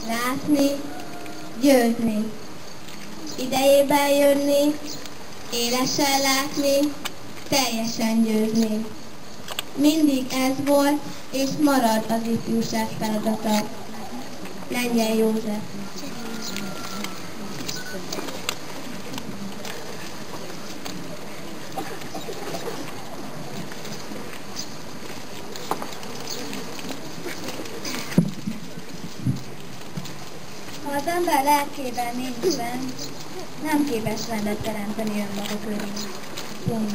Látni, győzni, idejében jönni, élesen látni, teljesen győzni. Mindig ez volt és marad az ifjúság feladata. Lengyel József. Ha az ember lelkében nincs rend, nem képes rendet teremteni önmaga körül. Pont.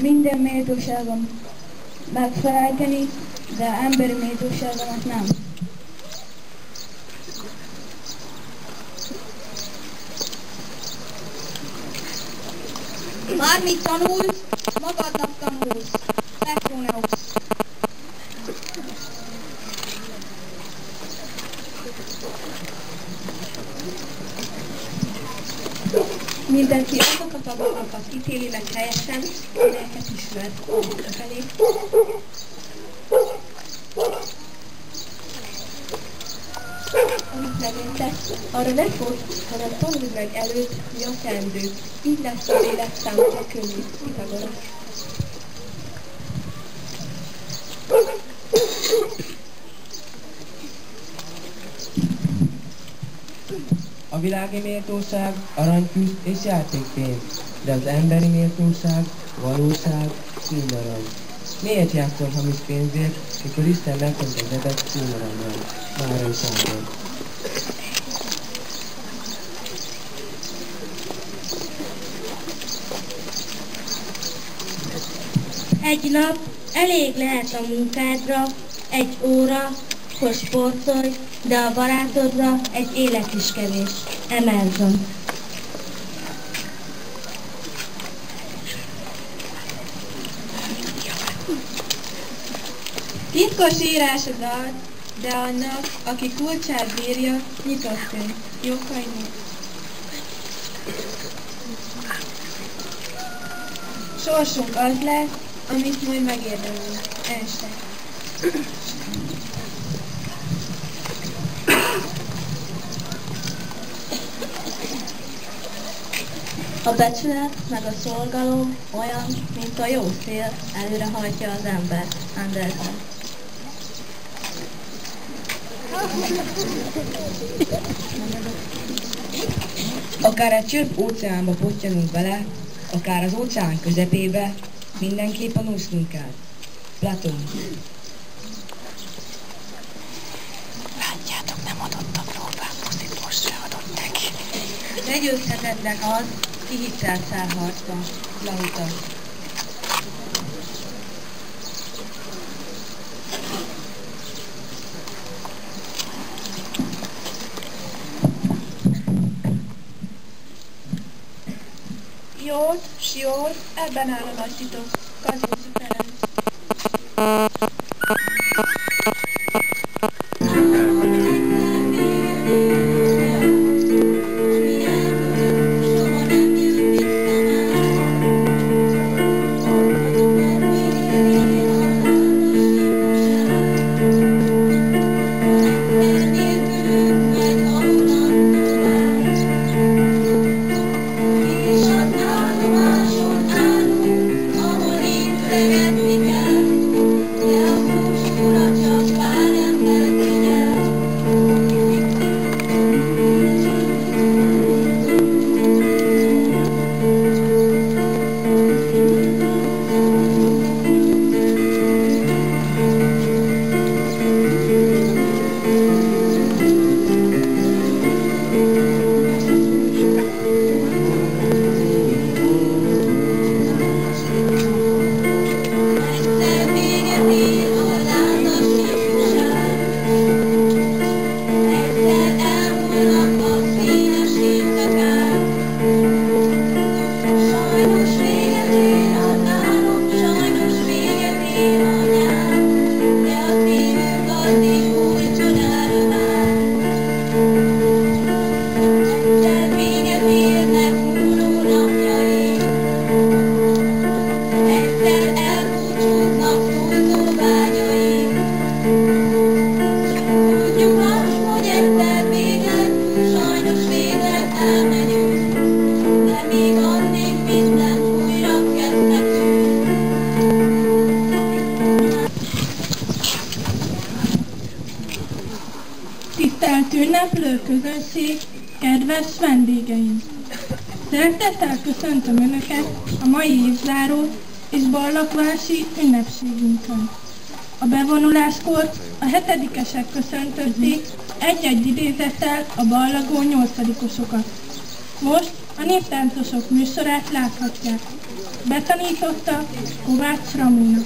Minden méltóságon megfelelteni, de emberi méltóságomat nem. Bármit tanulsz, magadnak tanulsz. Petroneusz. Ellenzi azokat a dolgokat, ítéli meg helyesen, amelyeket ismer felé. Amit megértesz, arra ne fogsz, hanem tanulj meg előtt, mi a teendő. Így lesz az élet számodra könnyű, Pitagorasz. A világi méltóság aranytűz és játékpénz, de az emberi méltóság, valóság, színarany. Miért játszol hamis pénzért, mikor Isten megkentegetett színaranyjal? Márai Sándor. Egy nap elég lehet a munkádra, egy óra, hogy sportolj, de a barátodra egy élet is kevés. Emerson. Titkos írás a dal, de annak, aki kulcsát bírja, nyitott könyv. Jókai nép. Sorsunk az lesz, amit majd megérdemlünk. Einstein. A becsület meg a szolgalom olyan, mint a jó szél, előrehajtja az ember. Andersen. Akár egy csöpp óceánba pottyanunk bele, akár az óceán közepébe, mindenképpen úsznunk kell. Platón. Látjátok, nem adottak próbát, most se adott neki. Legyőzhetetlen az, ki hittel száll harcba. Lauta. Jót, Siót, ebben áll a nagy titok. Kazinczy Ferenc. Tisztelt ünneplő közönség, kedves vendégeim! Szeretettel köszöntöm Önöket a mai évzáró és ballakvási ünnepségünkön. A bevonuláskor a hetedikesek köszöntötték egy-egy idézettel a ballagó nyolcadikosokat. Most a néptáncosok műsorát láthatják. Betanította Kovács Ramóna.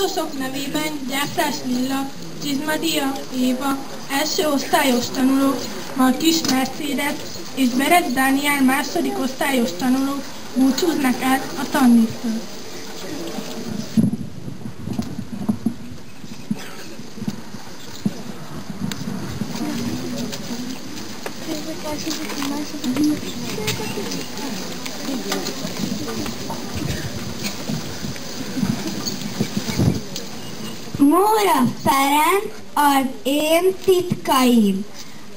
Hallgatósok nevében Gyászás Lilla, Csizmadia Éva, első osztályos tanuló, Markis Mercedes és Bereg Dániel második osztályos tanuló búcsúznak el a tannévtől. Móra Ferenc az én titkaim.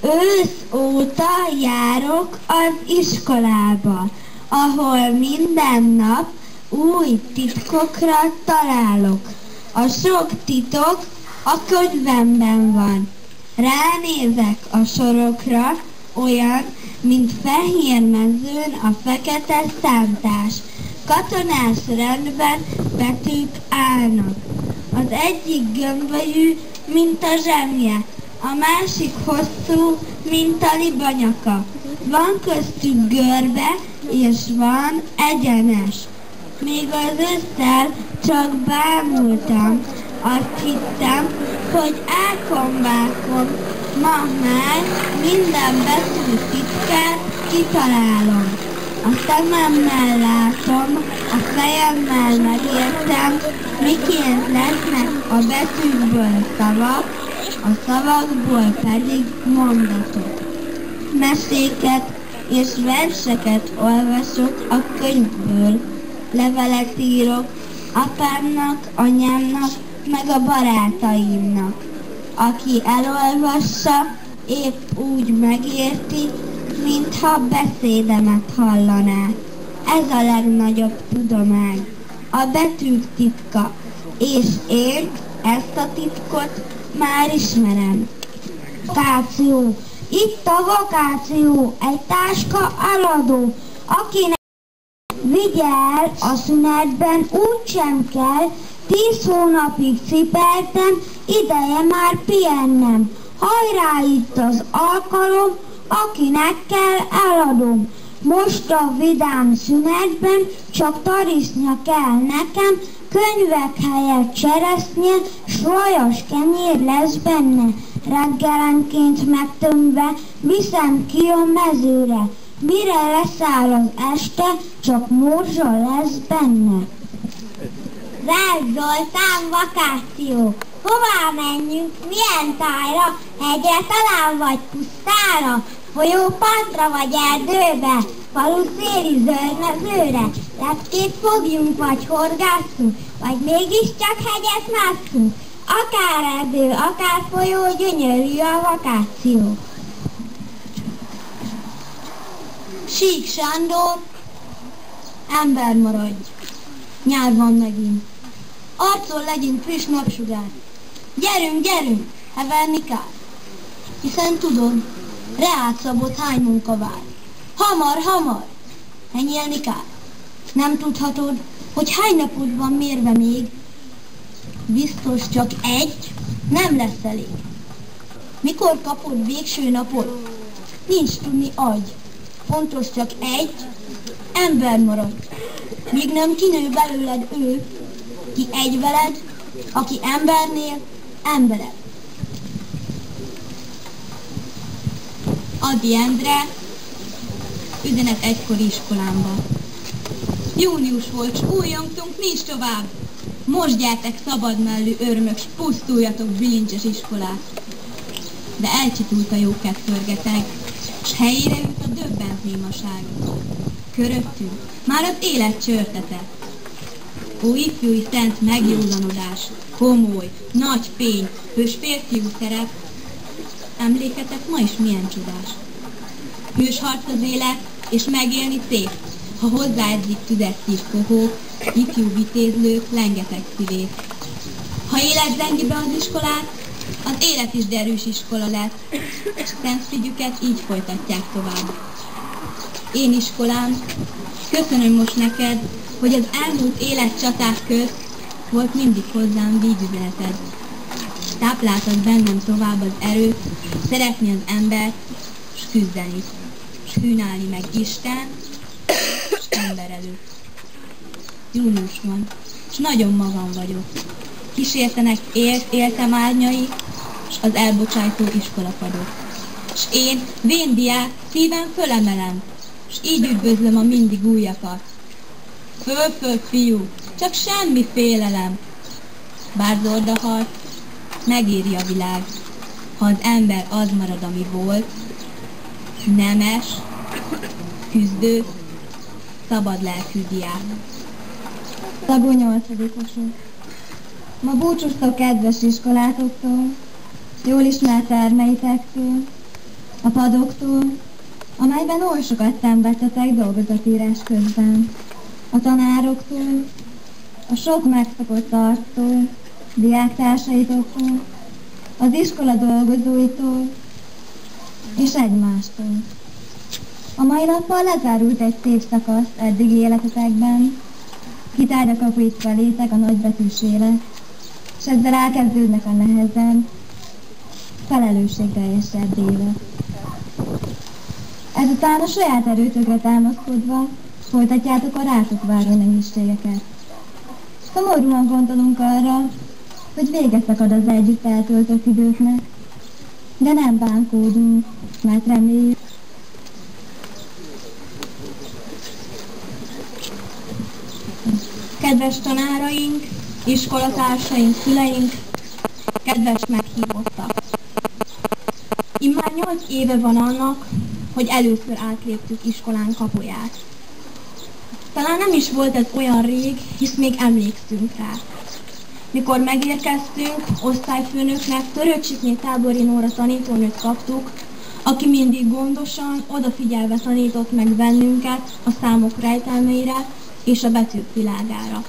Ősz óta járok az iskolába, ahol minden nap új titkokra találok. A sok titok a könyvemben van. Ránézek a sorokra, olyan, mint fehér mezőn a fekete szántás. Katonás rendben betűk állnak. Az egyik gömbölyű, mint a zsemje, a másik hosszú, mint a libanyaka. Van köztük görbe, és van egyenes. Még az ősszel csak bámultam, azt hittem, hogy ákom-vákom, ma már minden betű titkát kitalálom. A szememmel látom, a fejemmel megértem, miként lesznek a betűkből szavak, a szavakból pedig mondatok. Meséket és verseket olvasok a könyvből, levelet írok apámnak, anyámnak, meg a barátaimnak. Aki elolvassa, épp úgy megérti, mintha beszédemet hallaná. Ez a legnagyobb tudomány, a betűk titka, és én ezt a titkot már ismerem. Vakáció. Itt a vakáció, egy táska eladó, akinek vigye el a szünetben úgysem kell, 10 hónapig cipeltem, ideje már pihennem. Hajrá itt az alkalom, akinek kell eladom. Most a vidám szünetben csak tarisznya kell nekem, könyvek helyett cseresznye, s vajas kenyér lesz benne. Reggelenként megtömve viszem ki a mezőre, mire leszáll az este, csak morzsa lesz benne. Rácz Zoltán, vakáció! Hová menjünk, milyen tájra, hegyre talán vagy pusztára, folyópartra vagy erdőbe, falu széli zöld mezőre, lepkét fogjunk vagy horgásszunk, vagy mégiscsak hegyet másszunk. Akár erdő, akár folyó, gyönyörű a vakáció. Sík Sándor, ember maradj, nyár van megint. Arcon legyünk friss napsugár. Gyerünk, gyerünk, heverni kell. Hiszen tudom, reád Szabot hány munka vár. Hamar, hamar, henyelni kell. Nem tudhatod, hogy hány napod van mérve még. Biztos csak egy, nem lesz elég. Mikor kapod végső napot? Nincs tudni agy. Fontos csak egy, ember marad. Míg nem kinő belőled ő, ki egy veled, aki embernél embered. Adi Endre, üzenet egykori iskolámba. Június volt, s újjongtunk, nincs tovább. Most gyertek szabadmellű örmök, s pusztuljatok bilincses iskolát. De elcsitult a jókedv pörgeteg, s helyére jött a döbbent némaság. Köröttünk már az élet csörtete. Ó, ifjúi szent megjózanodás, komoly, nagy fény, hős férfiú szerep, emléketek ma is milyen csodás. Hős harc az élet, és megélni szép, ha hozzáedzik tüzet szív kohók, ifjú vitézlők, lengeteg szívét. Ha élet zengi be az iskolát, az élet is derűs iskola lett, és szent figyüket így folytatják tovább. Én iskolám, köszönöm most neked, hogy az elmúlt életcsaták közt volt mindig hozzám vígüzeneted. Tápláltad bennem tovább az erőt, szeretni az embert, s küzdeni, s hűnálni meg Isten, s ember előtt. Június van, s nagyon magam vagyok. kísértenek éltem árnyai, s az elbocsájtó iskolapadok. S én, vén diák, szívem fölemelem, s így üdvözlöm a mindig újakat. Föl, fiú, csak semmi félelem. Bár zordaharc, megéri a világ, ha az ember az marad, ami volt, nemes, küzdő, szabad lelkű diák. Szabó 8-osok. Ma búcsúztok kedves iskolátoktól, jól ismert termeitektől, a padoktól, amelyben oly sokat szenvedtetek dolgozatírás közben, a tanároktól, a sok megszokott arctól, diáktársaitoktól, az iskola dolgozóitól és egymástól. A mai nappal lezárult egy szép szakasz eddigi életetekben, kitárja kapuit felétek a nagybetűs élet, és ezzel elkezdődnek a nehezebb, felelősségteljesebb élet. Ezután a saját erőtökre támaszkodva folytatjátok a rátok váró nehézségeket. Szomorúan gondolunk arra, hogy véget szakad az együtt eltöltött időknek, de nem bánkódunk, mert reméljük, Kedves tanáraink, iskolatársaink, szüleink, kedves meghívottak! Immár 8 éve van annak, hogy először átléptük iskolánk kapuját. Talán nem is volt ez olyan rég, hisz még emlékszünk rá. Mikor megérkeztünk, osztályfőnöknek Törőcsikné Tábori Nóra tanítónőt kaptuk, aki mindig gondosan, odafigyelve tanított meg bennünket a számok rejtelmeire és a betűk világára.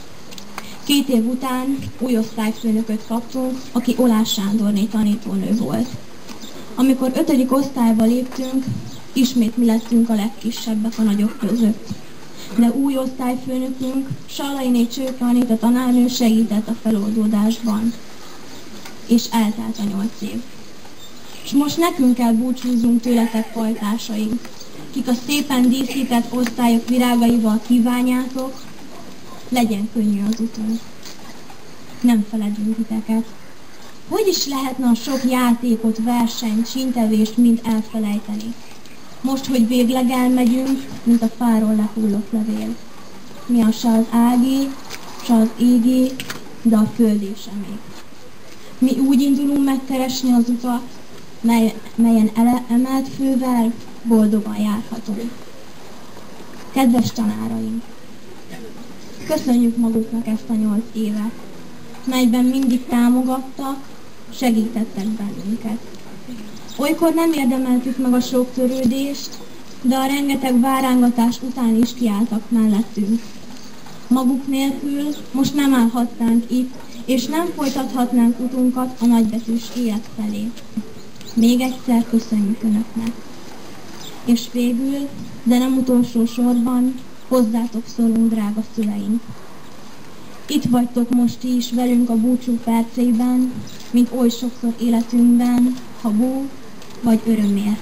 2 év után új osztályfőnököt kaptunk, aki Olás Sándorné tanítónő volt. Amikor 5. osztályba léptünk, ismét mi lettünk a legkisebbek a nagyok között. De új osztályfőnökünk, Sallainé Csőke Anita tanárnő segített a feloldódásban. És eltelt a 8 év. És most nekünk kell búcsúzzunk tőletek, pajtásaink, kik a szépen díszített osztályok virágaival kívánjátok, legyen könnyű az utunk. Nem feledjünk titeket. Hogy is lehetne a sok játékot, versenyt, sintevést mind elfelejteni? Most, hogy végleg elmegyünk, mint a fáról lehullott levél. Mi a se az ágé, se az égé, de a földé sem ég. Mi úgy indulunk megkeresni az utat, melyen emelt fővel boldogan járhatunk. Kedves tanáraink! Köszönjük maguknak ezt a 8 évet, melyben mindig támogattak, segítettek bennünket. Olykor nem érdemeltük meg a sok törődést, de a rengeteg várángatás után is kiálltak mellettünk. Maguk nélkül most nem állhatnánk itt, és nem folytathatnánk utunkat a nagybetűs élet felé. Még egyszer köszönjük Önöknek. És végül, de nem utolsó sorban, hozzátok szólunk, drága szüleink. Itt vagytok most ti is velünk a búcsú percében, mint oly sokszor életünkben, habó vagy örömért.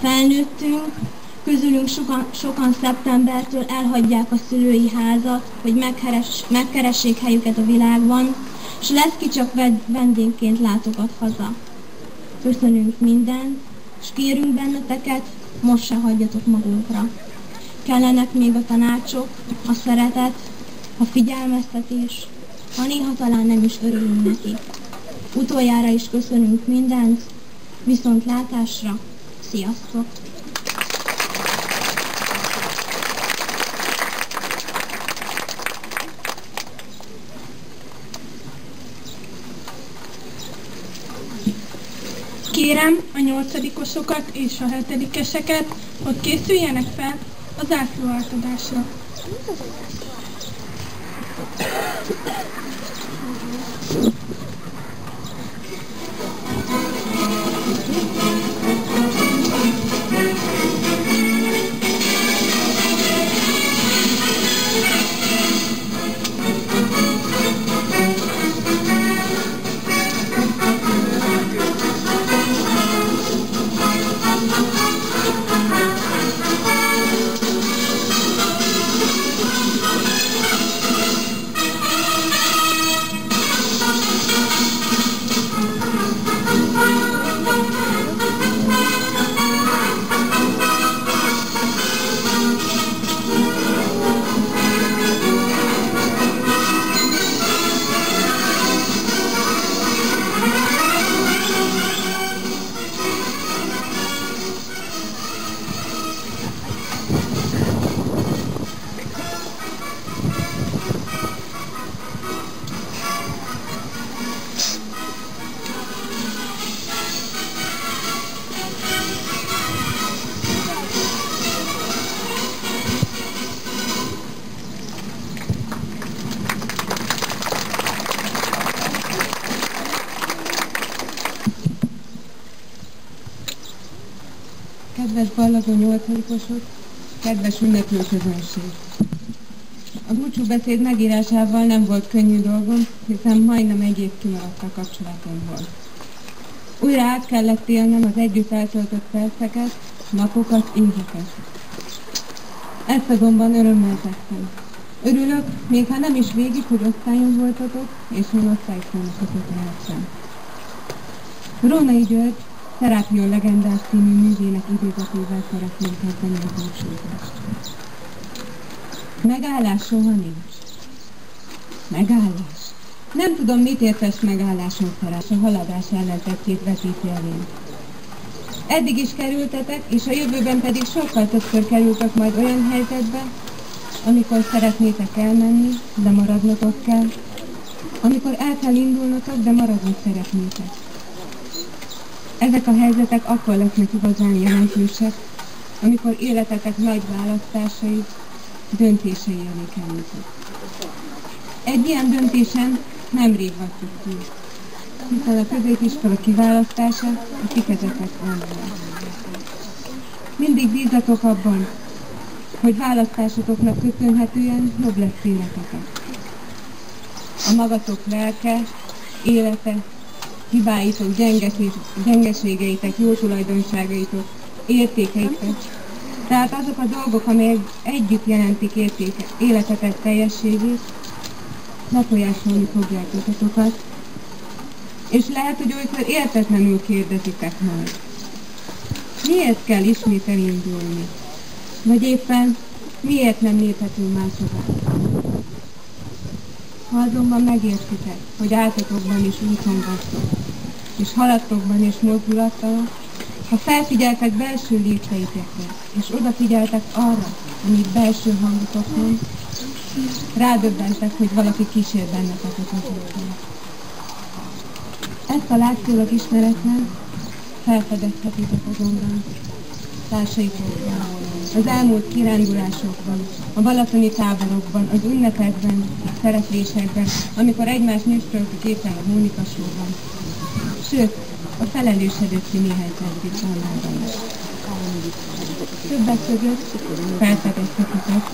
Felnőttünk, közülünk sokan szeptembertől elhagyják a szülői házat, hogy megkeressék helyüket a világban, s lesz ki csak vendégként látogat haza. Köszönünk mindent, s kérünk benneteket, most se hagyjatok magunkra. Kellenek még a tanácsok, a szeretet, a figyelmeztetés, ha néha talán nem is örülünk neki. Utoljára is köszönünk mindent, viszontlátásra, sziasztok! Kérem a 8-osokat és a 7-eseket, hogy készüljenek fel az zászló átadásra. Kedves ballagó nyolcadikosok, kedves ünneplő közönség! A búcsúbeszéd megírásával nem volt könnyű dolgom, hiszen majdnem egy év kimaradt a kapcsolatunkból. Újra át kellett élnem az együtt eltöltött perceket, napokat, éveket. Ezt azonban örömmel tettem. Örülök, még ha nem is végig, hogy osztályon voltatok, és én osztályfőnökötök lehettem. Rónai György Szerápió legendás című művének idézetével szeretném kezdeni a búcsúzást. Megállás soha nincs. Megállás. Nem tudom, mit értes megálláson Szeráp, a haladás ellentettjét vetíti elém. Eddig is kerültetek, és a jövőben pedig sokkal többször kerültek majd olyan helyzetbe, amikor szeretnétek elmenni, de maradnotok kell, amikor el kell indulnotok, de maradni szeretnétek. Ezek a helyzetek akkor lesznek igazán jelentősek, amikor életetek nagy választásai, döntései elé kerültek. Egy ilyen döntésen nemrég vagytok túl, hiszen a középiskola kiválasztása a ti kezetek van. Mindig bízzatok abban, hogy választásotoknak köszönhetően jobb lesz életetek. A magatok lelke, élete, hibáitok, gyengeségeitek, jó tulajdonságaitok, értékeitek. Tehát azok a dolgok, amelyek együtt jelentik életetek teljességét, befolyásolni fogják utatokat, és lehet, hogy olykor értetlenül kérdezitek majd. Miért kell ismét elindulni? Vagy éppen miért nem léphetünk máshová? Ha azonban megértitek, hogy áltatokban is úton vagytok, és haladtokban és mozdulattal, ha felfigyeltek belső lépteitekre, és odafigyeltek arra, amit belső hangotok mond, rádöbbentek, hogy valaki kísér benneteket az úton. Ezt a látszólag ismeretlen felfedezhetitek azonban társaitokban, az elmúlt kirándulásokban, a balatoni táborokban, az ünnepekben, a szereplésekben, amikor egymást nőstöltük éppen a Mónika Show-ban. Sőt, a felelősödött Mihály Csándrán is. Többek között felfedezhetitek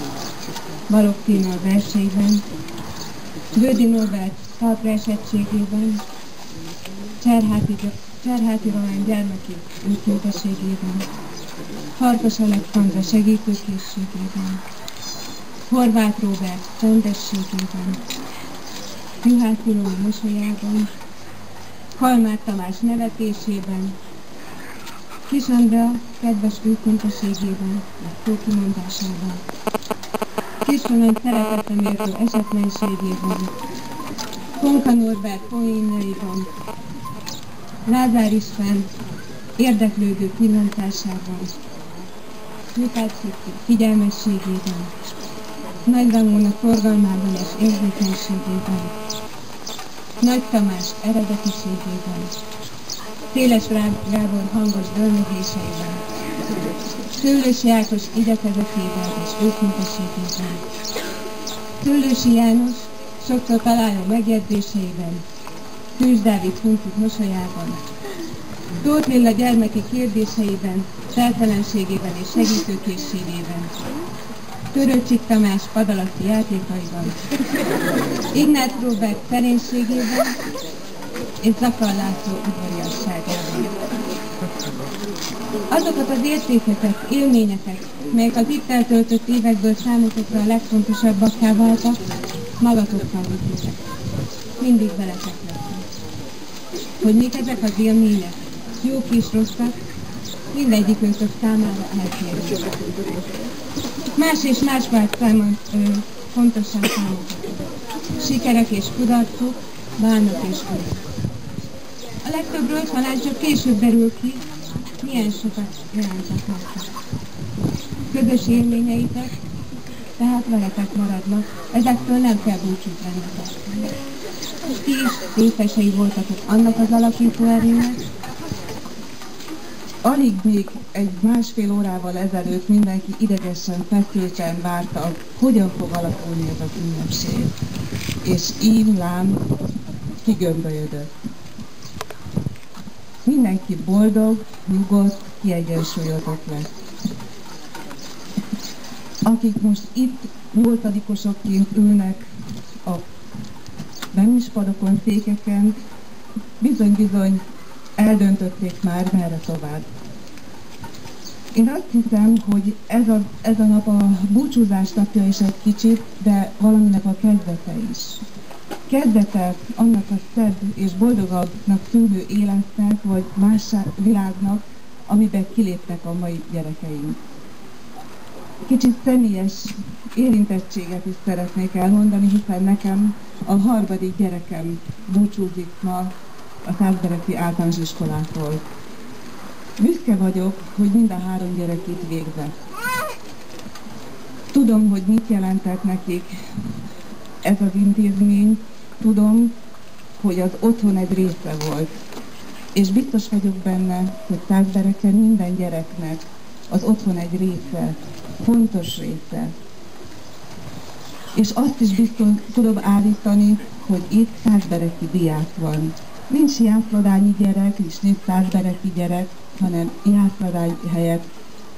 Balogh Tína a verseiben, Bődi Norbert talpra esettségében, Cserháti Roland gyermeki őszintességében, Farkas Alexandra segítőkészségében, Horváth Róbert rendességében, Juhász Ilona mosolyában, Kalmár Tamás nevetésében, Kis Andrea kedves őszintességében, szókimondásában, Kis Roland szeretetre méltó esetlenségében, Konka Norbert poénjaiban, Lázár István érdeklődő pillantásában, Lukács Szikti figyelmességében, Nagy Ramona szorgalmában és érzékenységében, Nagy Tamás eredetiségében, Széles Gábor hangos dölmögéseiben, Szőlősi Ákos igyekezetében és őszintességében, Szőlősi János sokszor találó megjegyzéseiben, Kős Dávid Funtuk mosolyában, Tóth Lilla gyermeki kérdéseiben, feltelenségében és segítőkészségében, Törőcsik Tamás padalatti játékaiban, Ignác Róbert szerénységében és Zakar László udvariasságában. Azokat az értékeket, élményeket, melyek az itt eltöltött évekből számotokra a legfontosabbakká váltak, magatokkal vigyétek. Mindig veletek lesznek. Hogy mik ezek az élmények, jók és rosszak, mindegyikőtök számára eltérő. Más és más vált fontosan számotokra. Sikerek és kudarcok, bánat és öröm. A legtöbbről talán csak később derül ki, milyen sokat jelentek nektek. Közös élményeitek, tehát veletek maradnak, ezektől nem kell búcsút vennetek. Ti is részesei voltatok annak az alakító erőnek. Alig még egy másfél órával ezelőtt mindenki idegesen, feszülten várta, hogyan fog alakulni ez az ünnepség. És így lám kigömbölyödött. mindenki boldog, nyugodt, kiegyensúlyozott lesz. Akik most itt nyolcadikosokként ülnek a bemispadokon, székeken, bizony-bizony eldöntötték már, merre tovább. Én azt hiszem, hogy ez a nap a búcsúzás napja is egy kicsit, de valaminek a kezdete is. Kezdete annak a szebb és boldogabbnak tűnő életnek, vagy más világnak, amiben kiléptek a mai gyerekeink. Kicsit személyes érintettséget is szeretnék elmondani, hiszen nekem a harmadik gyerekem búcsúzik ma a Szászbereki általános iskolától. Büszke vagyok, hogy mind a 3 gyerek itt végzett. Tudom, hogy mit jelentett nekik ez az intézmény, tudom, hogy az otthon egy része volt. És biztos vagyok benne, hogy Szászbereken minden gyereknek az otthon egy része, fontos része. És azt is biztos tudom állítani, hogy itt szászbereki diák van. Nincs Jászladányi gyerek, és nincs szászbereki gyerek, hanem Jászladány helyett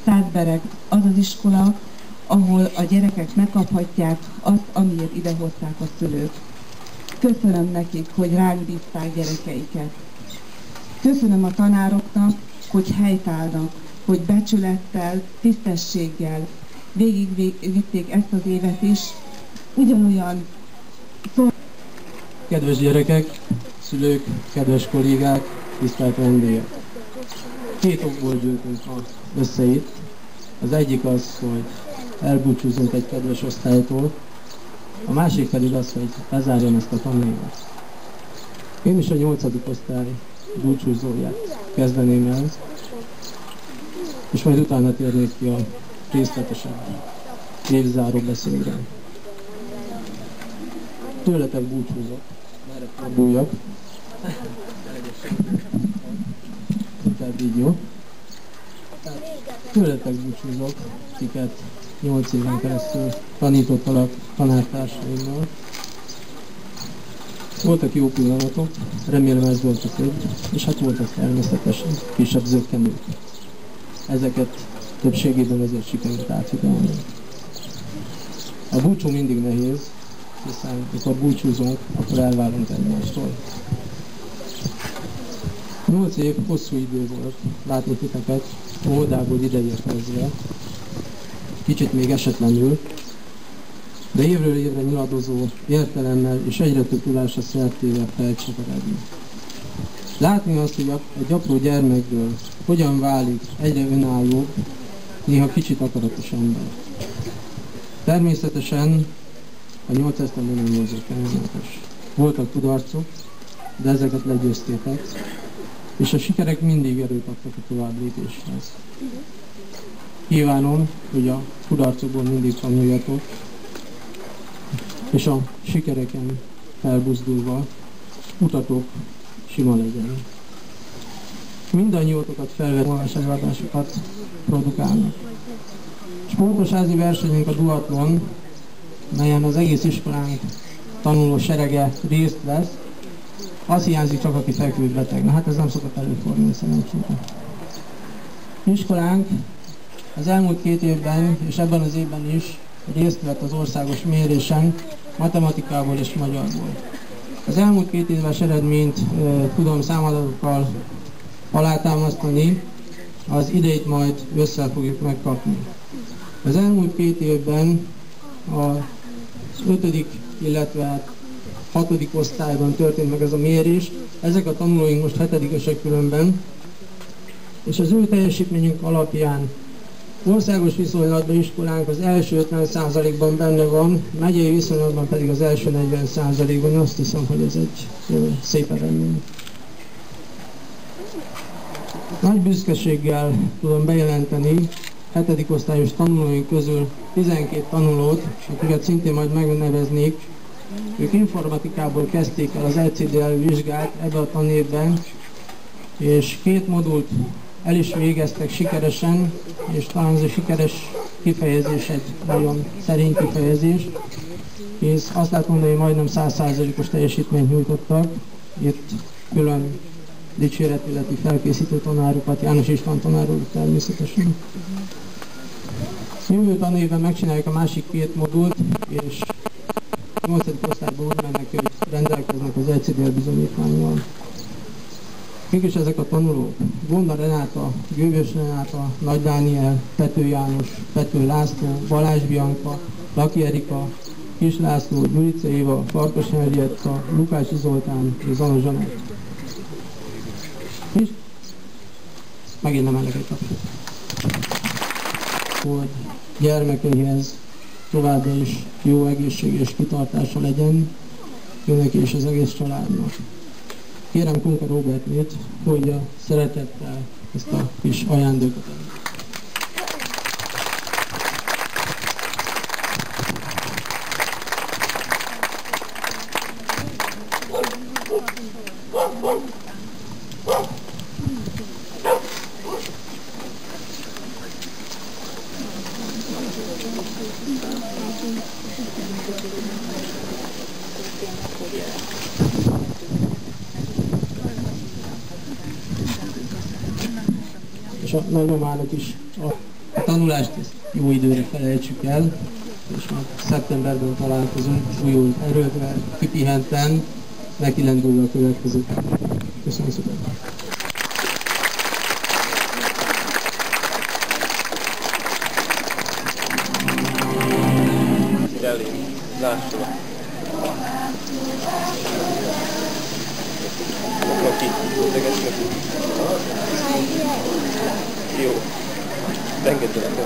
Szászbereg az az iskola, ahol a gyerekek megkaphatják azt, amiért idehozták a szülők. Köszönöm nekik, hogy ránk bízták gyerekeiket. Köszönöm a tanároknak, hogy helytállnak, hogy becsülettel, tisztességgel végigvitték ezt az évet is, ugyanolyan Kedves gyerekek, szülők, kedves kollégák, tisztelt vendégek! 2 okból gyűltünk ma össze itt. Az egyik az, hogy elbúcsúzunk egy kedves osztálytól, a másik pedig az, hogy lezárjon ezt a tanévet. Én is a 8. osztály búcsúzóját kezdeném el, és majd utána térnék ki a részletesebb évzáró beszédre. Tőletek búcsúzok, merre forduljak. Tehát így jó. Tőletek búcsúzok, akiket 8 éven keresztül tanítottalak tanártársaimmal. Voltak jó pillanatok, remélem ez volt a több, és hát voltak természetesen kisebb zökkenők. Ezeket többségében azért sikerült átvidelni. A búcsú mindig nehéz, hiszen mikor búcsúzunk, akkor elválunk egymástól. 8 év hosszú idő volt látni titeket, Moldából ideérkezve, kicsit még esetlenül, de évről évre nyiladozó értelemmel és egyre több tudásra szertéve felcseperedni. Látni azt, hogy egy apró gyermekből hogyan válik egyre önálló, néha kicsit akaratos ember. Természetesen a 8 esztendő nem volt fenyegetés. Voltak kudarcok, de ezeket legyőztétek, és a sikerek mindig erőt adtak a tovább lépéshez. Kívánom, hogy a kudarcokból mindig tanuljatok, és a sikereken felbuzdulva utatok sima legyen. Mindannyiótokat felvett olvasásokat produkálnak. Sportosházi versenyünk a duatlon, melyen az egész iskolánk tanuló serege részt vesz, az hiányzik csak, aki fekvőbeteg. Na hát ez nem szokott előfordulni szerencsére. Iskolánk az elmúlt 2 évben és ebben az évben is részt vett az országos mérésen matematikából és magyarból. Az elmúlt 2 éves eredményt tudom számadatokkal alátámasztani, az idejét majd össze fogjuk megkapni. Az elmúlt 2 évben az 5., illetve 6. osztályban történt meg ez a mérés. Ezek a tanulóink most 7-esek különben, és az ő teljesítményünk alapján országos viszonylatban iskolánk az első 50%-ban benne van, megyei viszonylatban pedig az első 40%-ban. Azt hiszem, hogy ez egy szép eredmény. Nagy büszkeséggel tudom bejelenteni 7. osztályos tanulóink közül 12 tanulót, akiket szintén majd megneveznék. Ők informatikából kezdték el az LCDL vizsgát ebben a tanévben, és 2 modult el is végeztek sikeresen, és talán ez a sikeres kifejezés egy nagyon szerény kifejezés, hisz azt lehet mondani, hogy majdnem 100%-os teljesítményt nyújtottak. Itt külön dicséret illeti felkészítő tanárokat, János István tanár úr természetesen. Jövő tanévben megcsináljuk a másik két modult, és 8. osztályban úgy mennek, hogy rendelkeznek az ECDL bizonyítványon. Mik is ezek a tanulók? Gonda Renáta, Gővös Renáta, Nagy Dániel, Pető János, Pető László, Balázs Bianca, Laki Erika, Kis László, Gyurica Éva, Farkas Henrietta, Lukácsi Zoltán és Zana Zsanett. És megint nem ennek egy tapsot. Hogy gyermekeihez továbbra is jó egészség és kitartása legyen, őnek és az egész családnak. Kérem Kunka Róbertnét, hogy a szeretettel ezt a kis ajándékot adja. És a nagymamának is a tanulást jó időre felejtsük el, és majd szeptemberben találkozunk újul erőkre, kipihenten, neki lendülve a következő. Köszönöm szépen! Lássuk! Jó. Engedjenek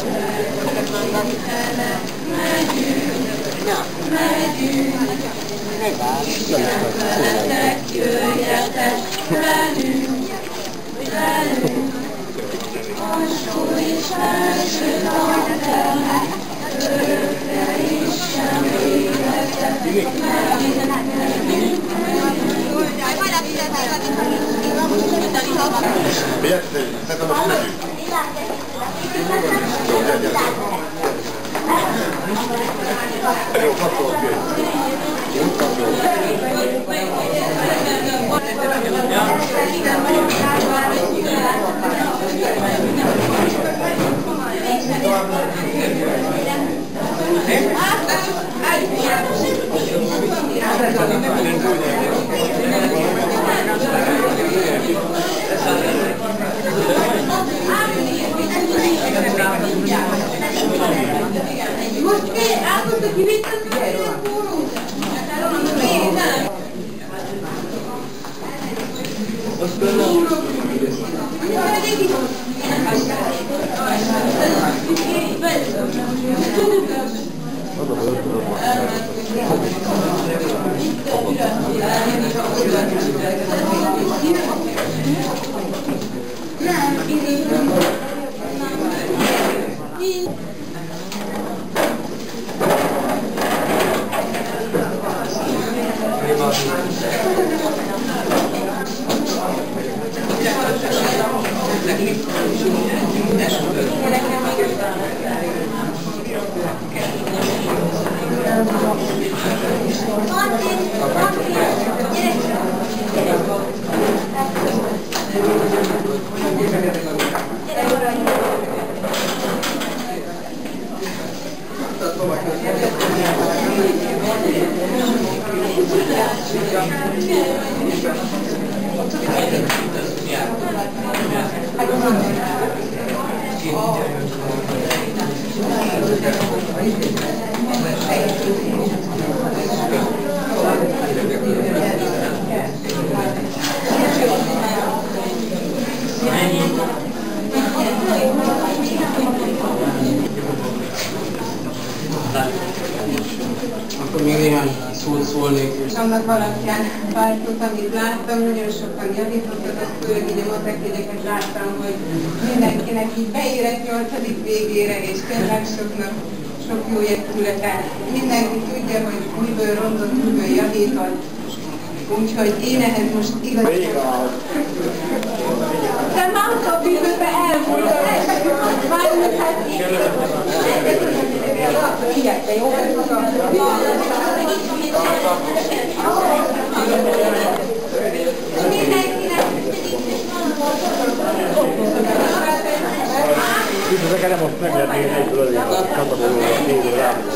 Akkor még néhány szót szólnék. Annak alapján váltott, amit láttam, nagyon sokan javítottak, ezt főleg így a matekjegyeket láttam, hogy mindenkinek így beérett 8. végére, és tényleg soknak sok jó jegyzületet. Mindenki tudja, hogy miből rontott, miből javított. Úgyhogy én ehhez most igazán... De másodikőbe elmúltam, várjuk, hát így... Figyelj, jó? Mindenkinek Ezeket nem most meg lehet nézni egyből a katalógusban, élő rámban.